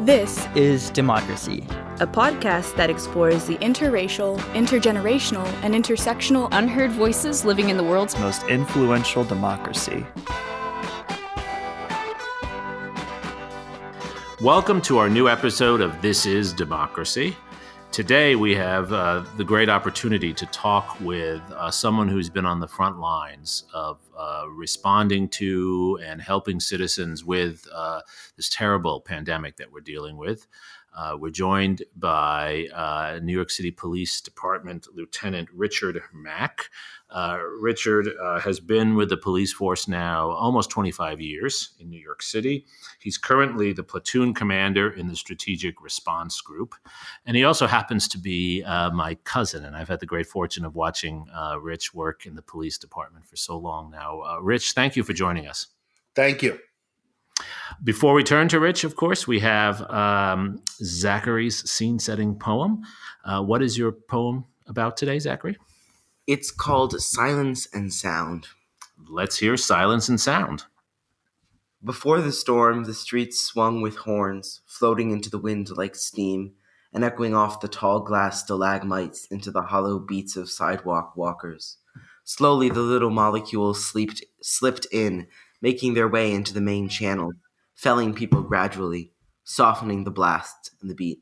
This is Democracy, a podcast that explores the interracial, intergenerational, and intersectional unheard voices living in the world's most influential democracy. Welcome to our new episode of This is Democracy. Today we have the great opportunity to talk with someone who's been on the front lines of responding to and helping citizens with this terrible pandemic that we're dealing with. We're joined by New York City Police Department Lieutenant Richard Mack. Richard has been with the police force now almost 25 years in New York City. He's currently the Platoon Commander in the Strategic Response Group. And he also happens to be my cousin. And I've had the great fortune of watching Rich work in the police department for so long now. Rich, thank you for joining us. Thank you. Before we turn to Rich, of course, we have Zachary's scene-setting poem. What is your poem about today, Zachary? It's called Silence and Sound. Let's hear Silence and Sound. Before the storm, the streets swung with horns, floating into the wind like steam, and echoing off the tall glass stalagmites into the hollow beats of sidewalk walkers. Slowly, the little molecules slipped in, making their way into the main channel, felling people gradually, softening the blast and the beat.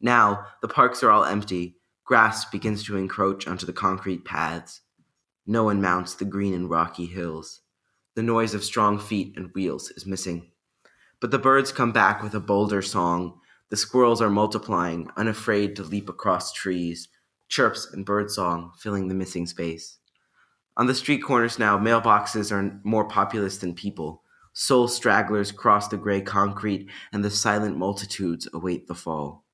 Now, the parks are all empty. Grass begins to encroach onto the concrete paths. No one mounts the green and rocky hills. The noise of strong feet and wheels is missing. But the birds come back with a bolder song. The squirrels are multiplying, unafraid to leap across trees, chirps and birdsong filling the missing space. On the street corners now, mailboxes are more populous than people. Sole stragglers cross the gray concrete, and the silent multitudes await the fall.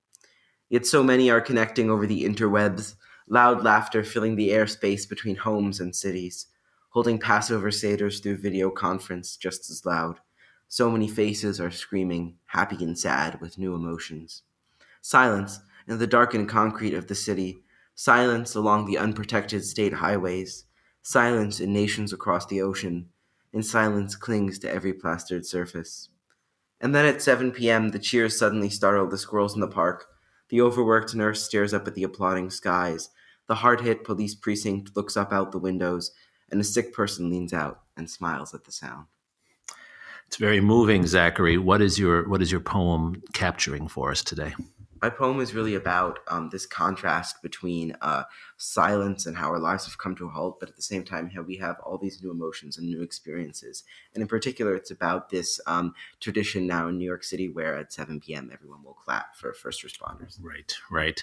Yet so many are connecting over the interwebs, loud laughter filling the airspace between homes and cities, holding Passover seders through video conference just as loud. So many faces are screaming, happy and sad, with new emotions. Silence in the darkened concrete of the city, silence along the unprotected state highways, silence in nations across the ocean, and silence clings to every plastered surface. And then at 7 p.m., the cheers suddenly startle the squirrels in the park. The overworked nurse stares up at the applauding skies. The hard-hit police precinct looks up out the windows, and a sick person leans out and smiles at the sound. It's very moving, Zachary. What is your poem capturing for us today? My poem is really about this contrast between silence and how our lives have come to a halt, but at the same time, how we have all these new emotions and new experiences. And in particular, it's about this tradition now in New York City where at 7 p.m. everyone will clap for first responders. Right.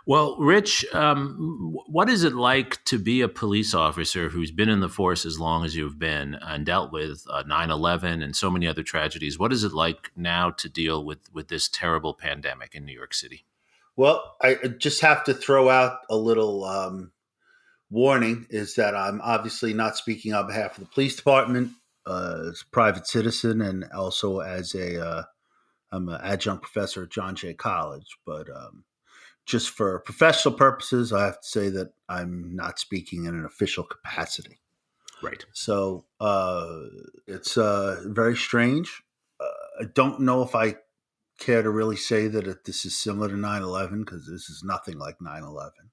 Well, Rich, what is it like to be a police officer who's been in the force as long as you've been and dealt with 9/11 and so many other tragedies? What is it like now to deal with this terrible pandemic in New York City? Well, I just have to throw out a little warning is that I'm obviously not speaking on behalf of the police department as a private citizen and also as I'm an adjunct professor at John Jay College. But just for professional purposes, I have to say that I'm not speaking in an official capacity. Right. So it's very strange. I don't know if I care to really say that this is similar to 9/11 because this is nothing like 9/11.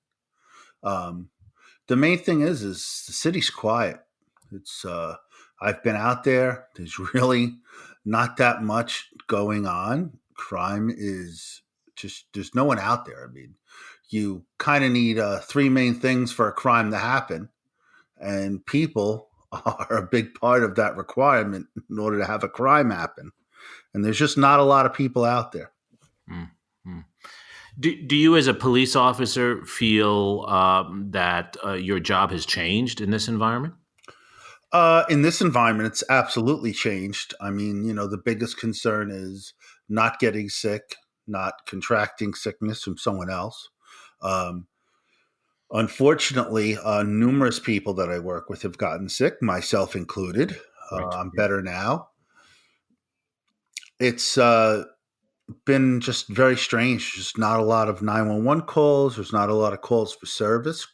The main thing is the city's quiet. It's I've been out there. There's really not that much going on. Crime is just there's no one out there. I mean, you kind of need three main things for a crime to happen, and people are a big part of that requirement in order to have a crime happen. And there's just not a lot of people out there. Mm-hmm. Do you as a police officer feel that your job has changed in this environment? In this environment, it's absolutely changed. I mean, the biggest concern is not getting sick, not contracting sickness from someone else. Unfortunately, numerous people that I work with have gotten sick, myself included. Right. I'm better now. It's been just very strange. Just not a lot of 911 calls. There's not a lot of calls for service.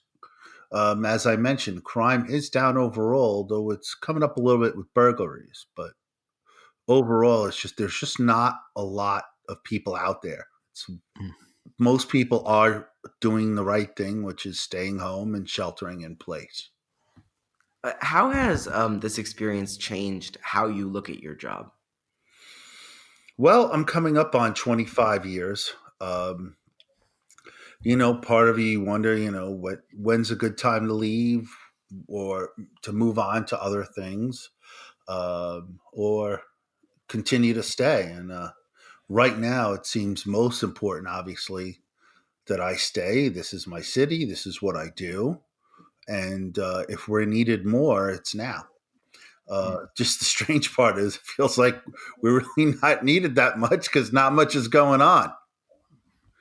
As I mentioned, crime is down overall, though it's coming up a little bit with burglaries. But overall, there's just not a lot of people out there. Most people are doing the right thing, which is staying home and sheltering in place. How has this experience changed how you look at your job? Well, I'm coming up on 25 years. Part of you wonder, when's a good time to leave or to move on to other things, or continue to stay. And right now, it seems most important, obviously, that I stay. This is my city. This is what I do. And if we're needed more, it's now. Just the strange part is it feels like we're really not needed that much because not much is going on.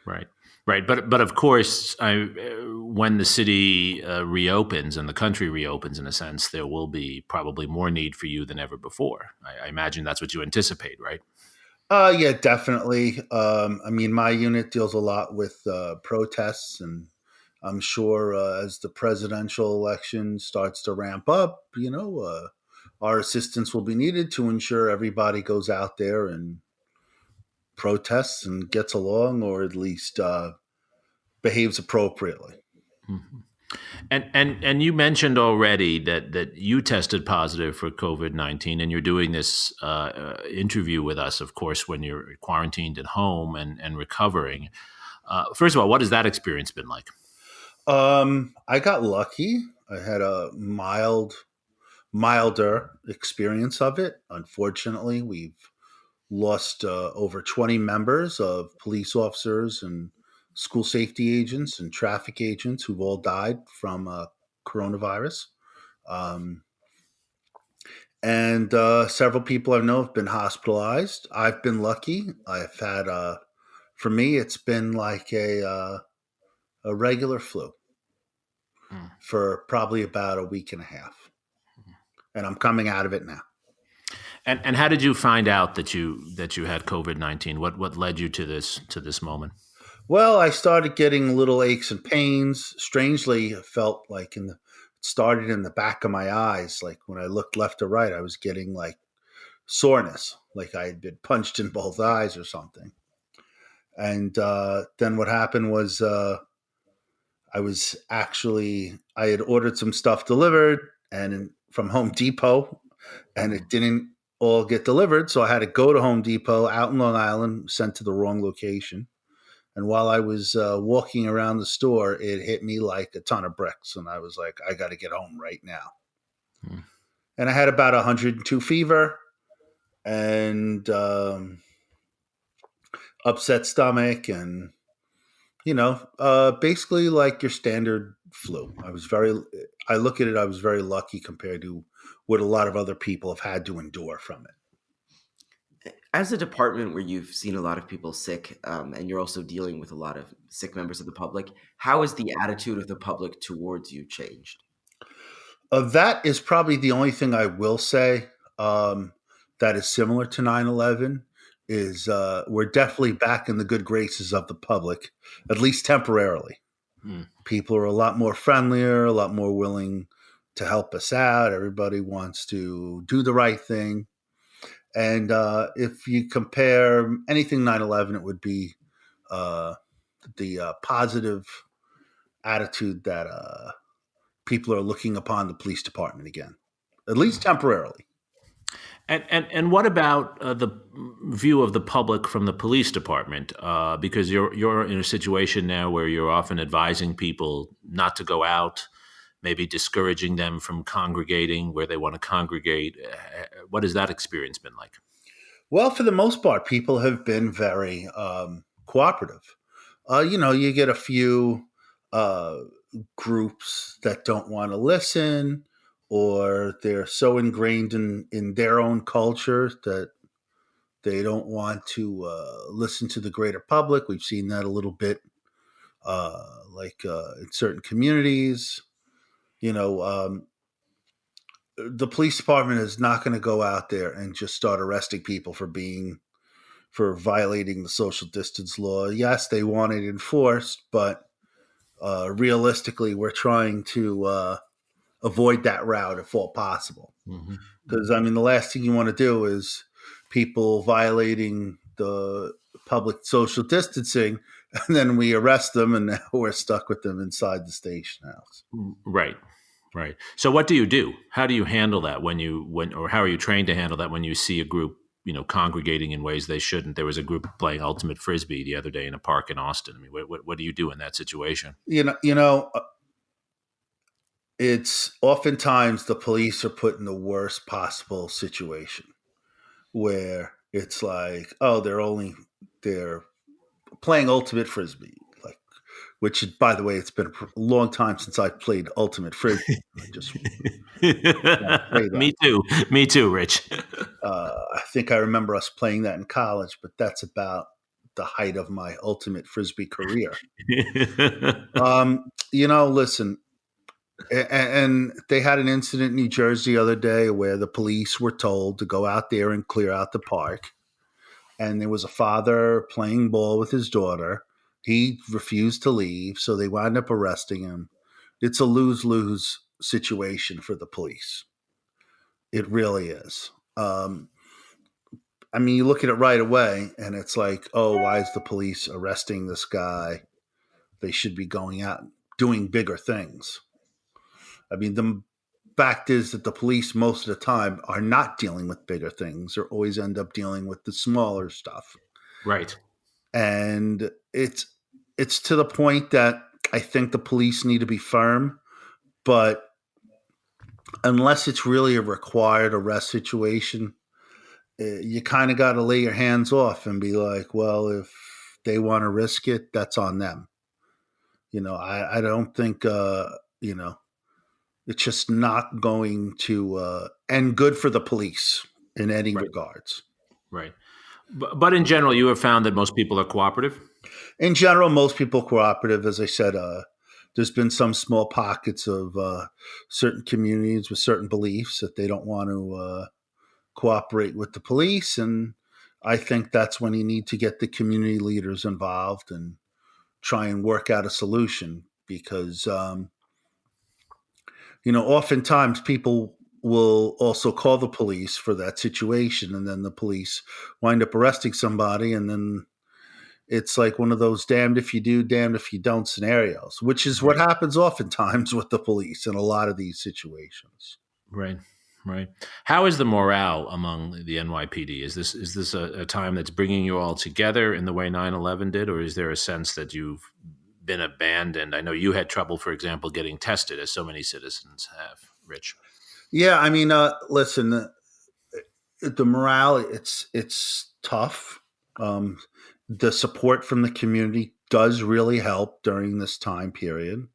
Right. Right. But of course, when the city reopens and the country reopens, in a sense, there will be probably more need for you than ever before. I imagine that's what you anticipate, right? Yeah, definitely. My unit deals a lot with protests, and I'm sure as the presidential election starts to ramp up, our assistance will be needed to ensure everybody goes out there and protests and gets along, or at least behaves appropriately. Mm-hmm. And you mentioned already that you tested positive for COVID-19, and you're doing this interview with us, of course, when you're quarantined at home and recovering. First of all, what has that experience been like? I got lucky. I had a milder experience of it. Unfortunately, we've lost over 20 members of police officers and school safety agents and traffic agents who've all died from coronavirus. Um, and several people I know have been hospitalized. I've been lucky. I've had, for me, it's been like a regular flu for probably about a week and a half. And I'm coming out of it now. And how did you find out that you had COVID-19? What led you to this moment? Well, I started getting little aches and pains. Strangely, it felt like it started in the back of my eyes. Like when I looked left or right, I was getting like soreness, like I had been punched in both eyes or something. And then what happened was I had ordered some stuff delivered and from Home Depot, and it didn't all get delivered. So I had to go to Home Depot out in Long Island, sent to the wrong location. And while I was walking around the store, it hit me like a ton of bricks. And I was like, I got to get home right now. And I had about 102 fever and upset stomach and, basically like your standard flu. I look at it, I was very lucky compared to what a lot of other people have had to endure from it. As a department where you've seen a lot of people sick, and you're also dealing with a lot of sick members of the public, how has the attitude of the public towards you changed? That is probably the only thing I will say that is similar to 9/11 is we're definitely back in the good graces of the public, at least temporarily. People are a lot more friendlier, a lot more willing to help us out. Everybody wants to do the right thing. And if you compare anything 9/11, it would be the positive attitude that people are looking upon the police department again, at least temporarily. And what about the view of the public from the police department? Because you're in a situation now where you're often advising people not to go out, maybe discouraging them from congregating where they want to congregate. What has that experience been like? Well, for the most part, people have been very cooperative. You get a few groups that don't want to listen, or they're so ingrained in their own culture that they don't want to listen to the greater public. We've seen that a little bit, in certain communities. The police department is not going to go out there and just start arresting people for violating the social distance law. Yes, they want it enforced, but realistically, we're trying to avoid that route if all possible. Because the last thing you want to do is people violating the public social distancing, and then we arrest them, and now we're stuck with them inside the station house. Right. Right. So what do you do? How do you handle that or how are you trained to handle that when you see a group, congregating in ways they shouldn't? There was a group playing ultimate frisbee the other day in a park in Austin. I mean, what do you do in that situation? It's oftentimes the police are put in the worst possible situation where it's like, oh, they're playing ultimate frisbee, like, which, by the way, it's been a long time since I played ultimate frisbee. I just Me too. Me too, Rich. I think I remember us playing that in college, but that's about the height of my ultimate frisbee career. Listen, and they had an incident in New Jersey the other day where the police were told to go out there and clear out the park. And there was a father playing ball with his daughter. He refused to leave, so they wound up arresting him. It's a lose-lose situation for the police. It really is. You look at it right away, and it's like, oh, why is the police arresting this guy? They should be going out doing bigger things. The fact is that the police most of the time are not dealing with bigger things or always end up dealing with the smaller stuff. Right. And it's to the point that I think the police need to be firm, but unless it's really a required arrest situation, you kind of got to lay your hands off and be like, well, if they want to risk it, that's on them. I don't think, it's just not going to end good for the police in any regards. Right. But in general, you have found that most people are cooperative? In general, most people are cooperative. As I said, there's been some small pockets of certain communities with certain beliefs that they don't want to cooperate with the police. And I think that's when you need to get the community leaders involved and try and work out a solution because oftentimes people will also call the police for that situation, and then the police wind up arresting somebody, and then it's like one of those damned if you do, damned if you don't scenarios, which is what happens oftentimes with the police in a lot of these situations. Right. Right. How is the morale among the NYPD? Is this a time that's bringing you all together in the way 9/11 did, or is there a sense that you've been abandoned? I know you had trouble, for example, getting tested, as so many citizens have. Rich. Yeah, listen, the morale, it's tough. The support from the community does really help during this time period.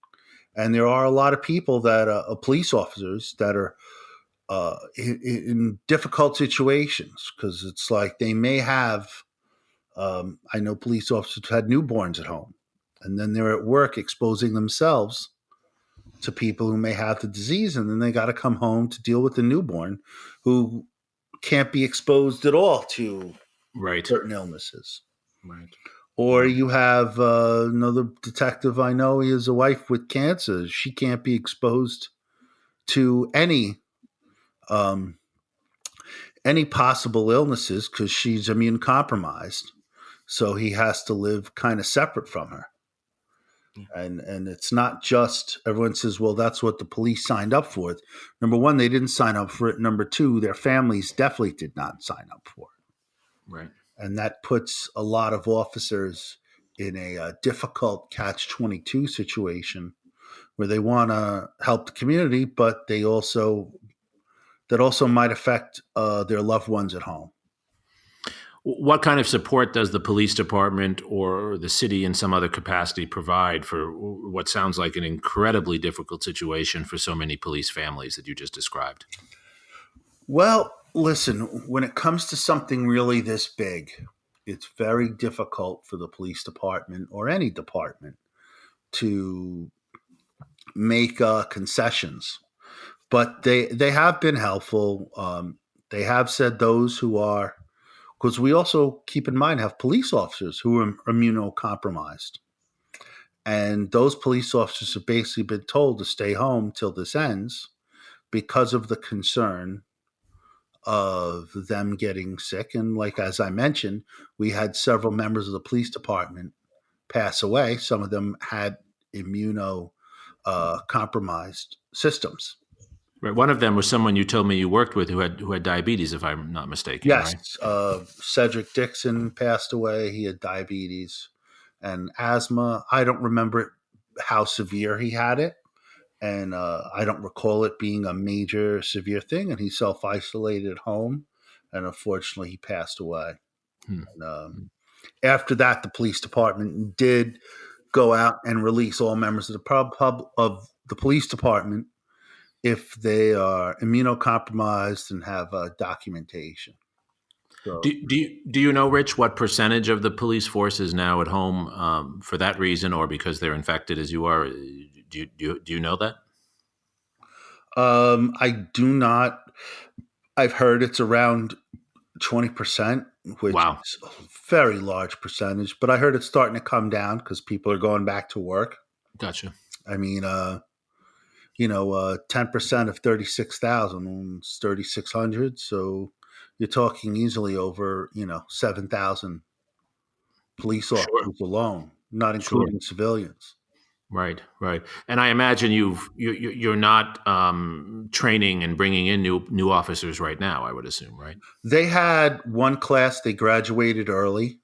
And there are a lot of people that police officers that are in difficult situations because it's like they may have, I know police officers had newborns at home, and then they're at work exposing themselves to people who may have the disease, and then they got to come home to deal with the newborn who can't be exposed at all to certain illnesses. Right. Or you have another detective I know, he has a wife with cancer. She can't be exposed to any possible illnesses because she's immune compromised. So he has to live kind of separate from her. And it's not just, everyone says, well, that's what the police signed up for. Number one, they didn't sign up for it. Number two, their families definitely did not sign up for it. Right. And that puts a lot of officers in a difficult catch-22 situation where they want to help the community, but that also might affect their loved ones at home. What kind of support does the police department or the city in some other capacity provide for what sounds like an incredibly difficult situation for so many police families that you just described? Well, listen, when it comes to something really this big, it's very difficult for the police department or any department to make concessions. But they have been helpful. They have said those who are, because we also, keep in mind, have police officers who are immunocompromised. And those police officers have basically been told to stay home till this ends because of the concern of them getting sick. And like, as I mentioned, we had several members of the police department pass away. Some of them had immuno compromised systems. Right. One of them was someone you told me you worked with who had diabetes, if I'm not mistaken. Yes, Right. Cedric Dixon passed away. He had diabetes and asthma. I don't remember how severe he had it, and I don't recall it being a major severe thing. And he self-isolated at home, and unfortunately, he passed away. Hmm. And, after that, the police department did go out and release all members of the police department if they are immunocompromised and have documentation. So, Do you know, Rich, what percentage of the police force is now at home for that reason, or because they're infected as you are? Do you know that? I do not. I've heard it's around 20%, which Wow. is a very large percentage. But I heard it's starting to come down because people are going back to work. Gotcha. I mean, 10% of 36,000 is 3,600. So you're talking easily over, 7,000 police officers alone, not Sure. including civilians. Right. And I imagine you're not training and bringing in new officers right now, I would assume, right? They had one class, they graduated early.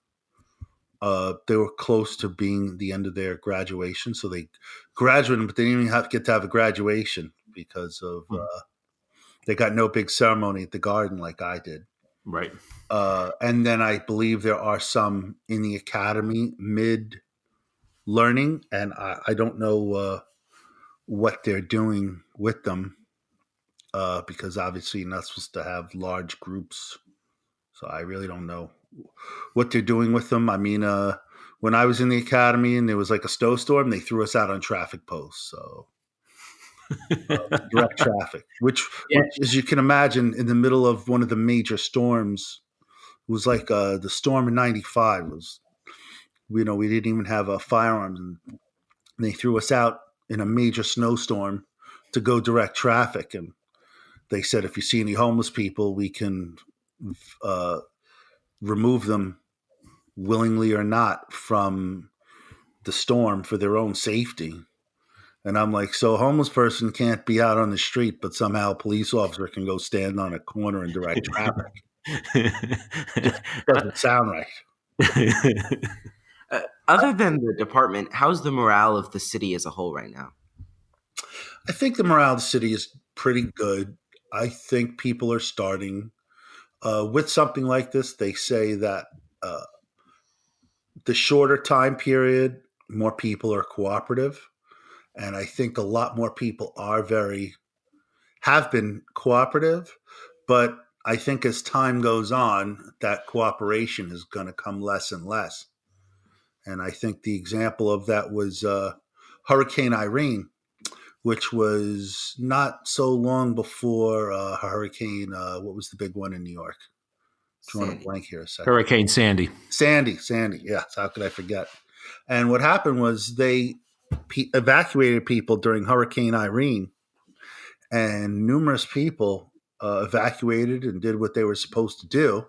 They were close to being the end of their graduation. So they graduated, but they didn't even get to have a graduation because of they got no big ceremony at the garden like I did. Right. And then I believe there are some in the academy mid-learning, and I don't know what they're doing with them because obviously you're not supposed to have large groups. So I really don't know what they're doing with them. I mean, when I was in the academy and there was like a snowstorm, they threw us out on traffic posts. So direct traffic, which, as you can imagine, in the middle of one of the major storms, it was like the storm in '95 was, we didn't even have firearms, and they threw us out in a major snowstorm to go direct traffic. And they said, if you see any homeless people, we can remove them willingly or not from the storm for their own safety. And I'm like, so a homeless person can't be out on the street, but somehow a police officer can go stand on a corner and direct traffic. Just doesn't sound right. Other than the department, how's the morale of the city as a whole right now? I think the morale of the city is pretty good. I think people are starting with something like this. They say that the shorter time period, more people are cooperative. And I think a lot more people have been cooperative. But I think as time goes on, that cooperation is going to come less and less. And I think the example of that was Hurricane Irene, which was not so long before Hurricane, what was the big one in New York? Drawing a blank here a second. Hurricane Sandy. Sandy. Yes, how could I forget? And what happened was they evacuated people during Hurricane Irene, and numerous people evacuated and did what they were supposed to do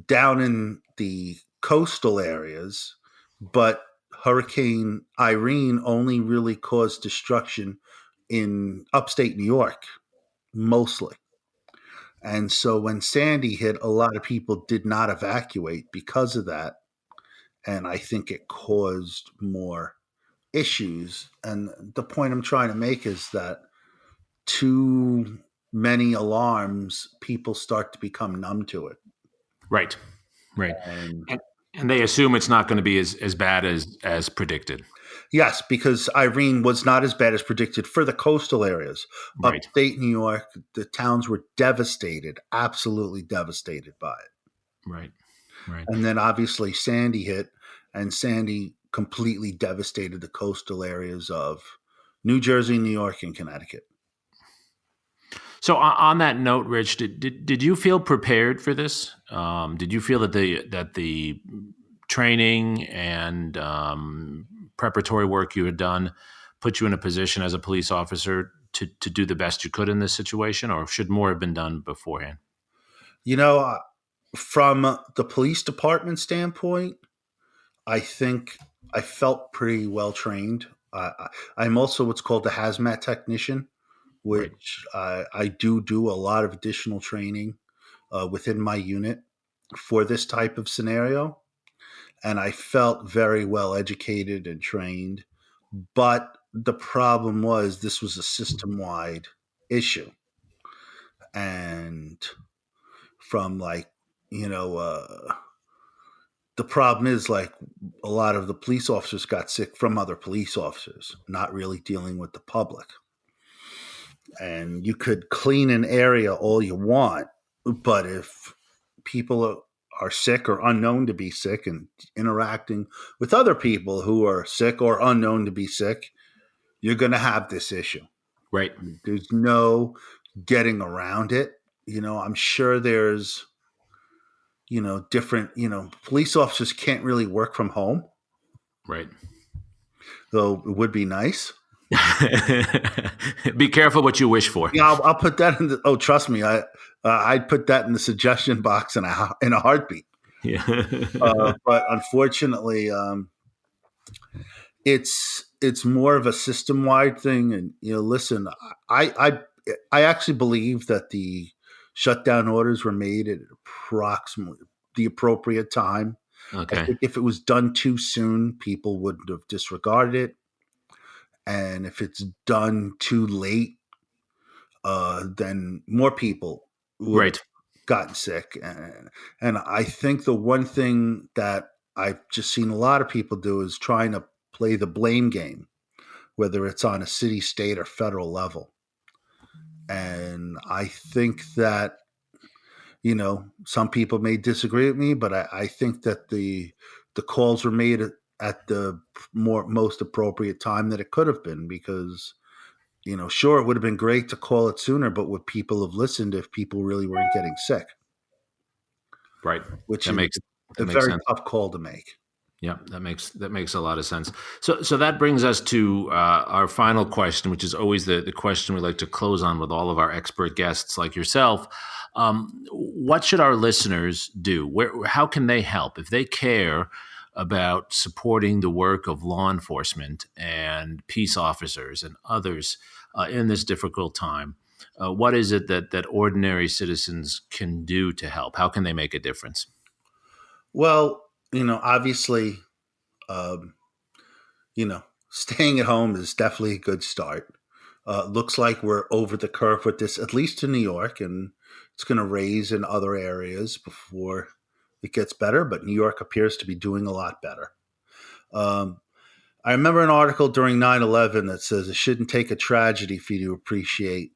down in the coastal areas. But Hurricane Irene only really caused destruction in upstate New York, mostly. And so when Sandy hit, a lot of people did not evacuate because of that. And I think it caused more issues. And the point I'm trying to make is that too many alarms, people start to become numb to it. Right. And they assume it's not going to be as bad as predicted. Yes, because Irene was not as bad as predicted for the coastal areas. Right. Upstate New York, the towns were devastated, absolutely devastated by it. Right. And then obviously Sandy hit, and Sandy completely devastated the coastal areas of New Jersey, New York, and Connecticut. So on that note, Rich, did you feel prepared for this? Did you feel that the training and preparatory work you had done put you in a position as a police officer to do the best you could in this situation, or should more have been done beforehand? From the police department standpoint, I think I felt pretty well trained. I'm also what's called a hazmat technician, Right. which I do a lot of additional training within my unit for this type of scenario. And I felt very well educated and trained. But the problem was this was a system wide issue. And from you know, uh, the problem is a lot of the police officers got sick from other police officers, not really dealing with the public. And you could clean an area all you want, but if people are sick or unknown to be sick and interacting with other people who are sick or unknown to be sick, you're going to have this issue. Right. There's no getting around it. I'm sure there's, different, police officers can't really work from home, Right. though it would be nice. Be careful what you wish for. Yeah, I'll put that in the. Oh, trust me, I'd put that in the suggestion box in a heartbeat. Yeah. But unfortunately, it's more of a system wide thing. And listen, I actually believe that the shutdown orders were made at approximately the appropriate time. Okay. I think if it was done too soon, people would have disregarded it. And if it's done too late, then more people would Right. have gotten sick. And I think the one thing that I've just seen a lot of people do is trying to play the blame game, whether it's on a city, state, or federal level. And I think that, some people may disagree with me, but I think that the calls were made at the most appropriate time that it could have been, because sure, it would have been great to call it sooner, but would people have listened if people really weren't getting sick? Right. Which That is makes a makes very sense. tough call to make. Yeah, that makes a lot of sense. So that brings us to our final question, which is always the question we like to close on with all of our expert guests like yourself. What should our listeners do? How can they help if they care about supporting the work of law enforcement and peace officers and others in this difficult time? What is it that ordinary citizens can do to help? How can they make a difference? Well, obviously, um, staying at home is definitely a good start. Looks like we're over the curve with this, at least in New York, and it's going to raise in other areas before it gets better. But New York appears to be doing a lot better. I remember an article during 9/11 that says it shouldn't take a tragedy for you to appreciate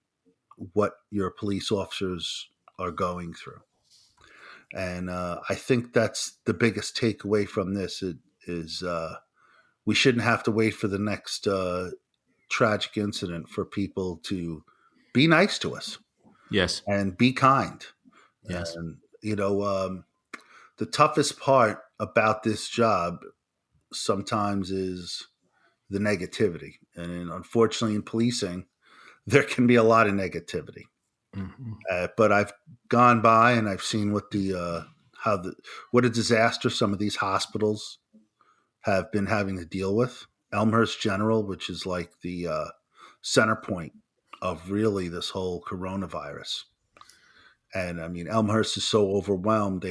what your police officers are going through. And I think that's the biggest takeaway from this is we shouldn't have to wait for the next tragic incident for people to be nice to us Yes. and be kind. Yes. And, the toughest part about this job sometimes is the negativity. And unfortunately, in policing, there can be a lot of negativity. Mhm. But I've gone by and I've seen what what a disaster some of these hospitals have been having to deal with. Elmhurst General, which is like the center point of really this whole coronavirus. And I mean, Elmhurst is so overwhelmed.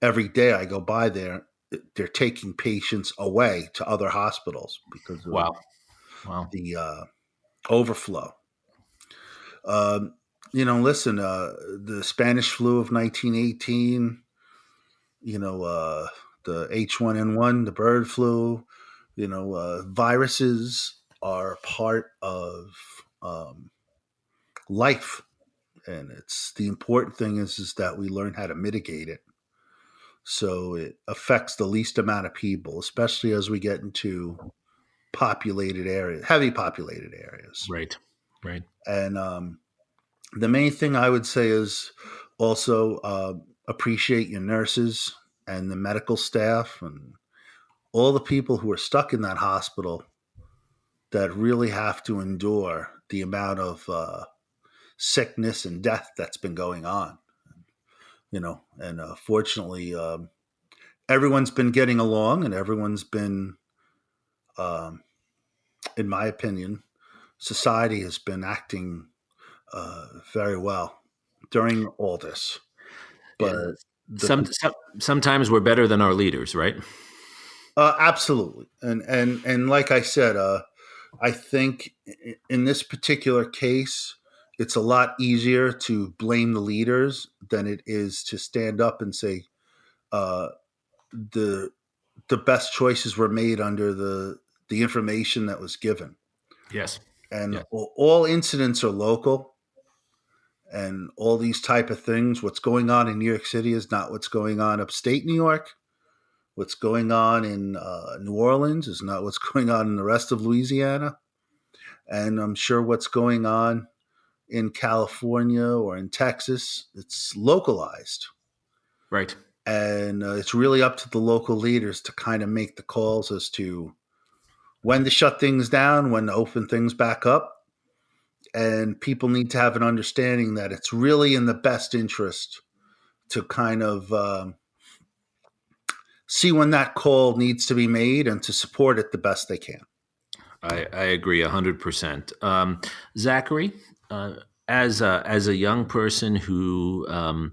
Every day I go by there, they're taking patients away to other hospitals because of Wow. Wow. the overflow. Listen, the Spanish flu of 1918, the H1N1, the bird flu, viruses are part of life. And it's the important thing is that we learn how to mitigate it so it affects the least amount of people, especially as we get into populated areas, heavy populated areas. Right. Right. And the main thing I would say is also appreciate your nurses and the medical staff and all the people who are stuck in that hospital that really have to endure the amount of sickness and death that's been going on. And fortunately, everyone's been getting along, and everyone's been, in my opinion, society has been acting very well during all this. But Sometimes we're better than our leaders, right? Absolutely, and like I said, I think in this particular case, it's a lot easier to blame the leaders than it is to stand up and say the best choices were made under the information that was given. Yes, and all incidents are local, and all these type of things. What's going on in New York City is not what's going on upstate New York. What's going on in New Orleans is not what's going on in the rest of Louisiana. And I'm sure what's going on in California or in Texas, it's localized. Right. And it's really up to the local leaders to kind of make the calls as to when to shut things down, when to open things back up. And people need to have an understanding that it's really in the best interest to kind of see when that call needs to be made and to support it the best they can. I agree 100%. Zachary, as a young person who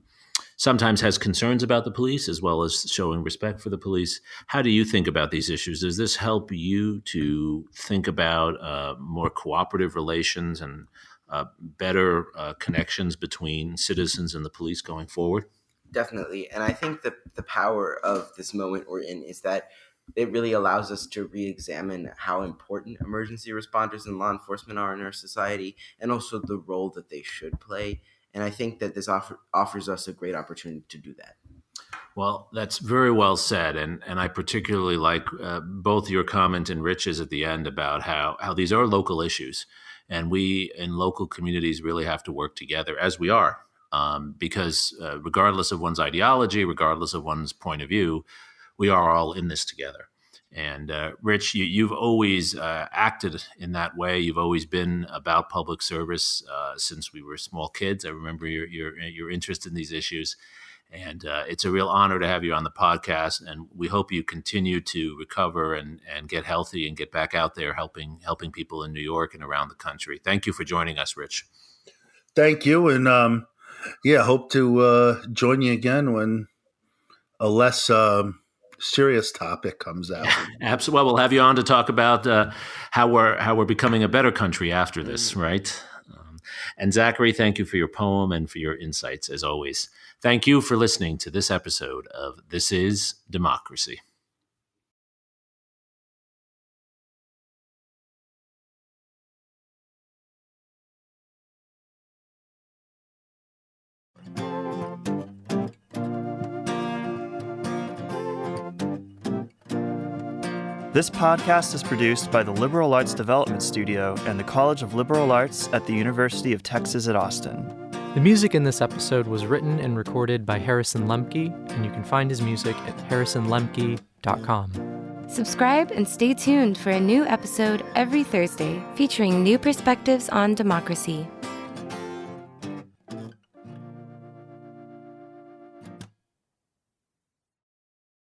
sometimes has concerns about the police as well as showing respect for the police, how do you think about these issues? Does this help you to think about more cooperative relations and better connections between citizens and the police going forward? Definitely. And I think that the power of this moment we're in is that it really allows us to re-examine how important emergency responders and law enforcement are in our society, and also the role that they should play. And I think that this offers us a great opportunity to do that. Well, that's very well said. And I particularly like both your comment and Rich's at the end about how these are local issues. And we in local communities really have to work together, as we are. Because regardless of one's ideology, regardless of one's point of view, we are all in this together. And Rich, you've always acted in that way. You've always been about public service since we were small kids. I remember your interest in these issues. And it's a real honor to have you on the podcast. And we hope you continue to recover and get healthy and get back out there helping people in New York and around the country. Thank you for joining us, Rich. Thank you. And hope to join you again when a less serious topic comes out. Absolutely. Well, we'll have you on to talk about how we're becoming a better country after this, right? And Zachary, thank you for your poem and for your insights, as always. Thank you for listening to this episode of This is Democracy. This podcast is produced by the Liberal Arts Development Studio and the College of Liberal Arts at the University of Texas at Austin. The music in this episode was written and recorded by Harrison Lemke, and you can find his music at harrisonlemke.com. Subscribe and stay tuned for a new episode every Thursday featuring new perspectives on democracy.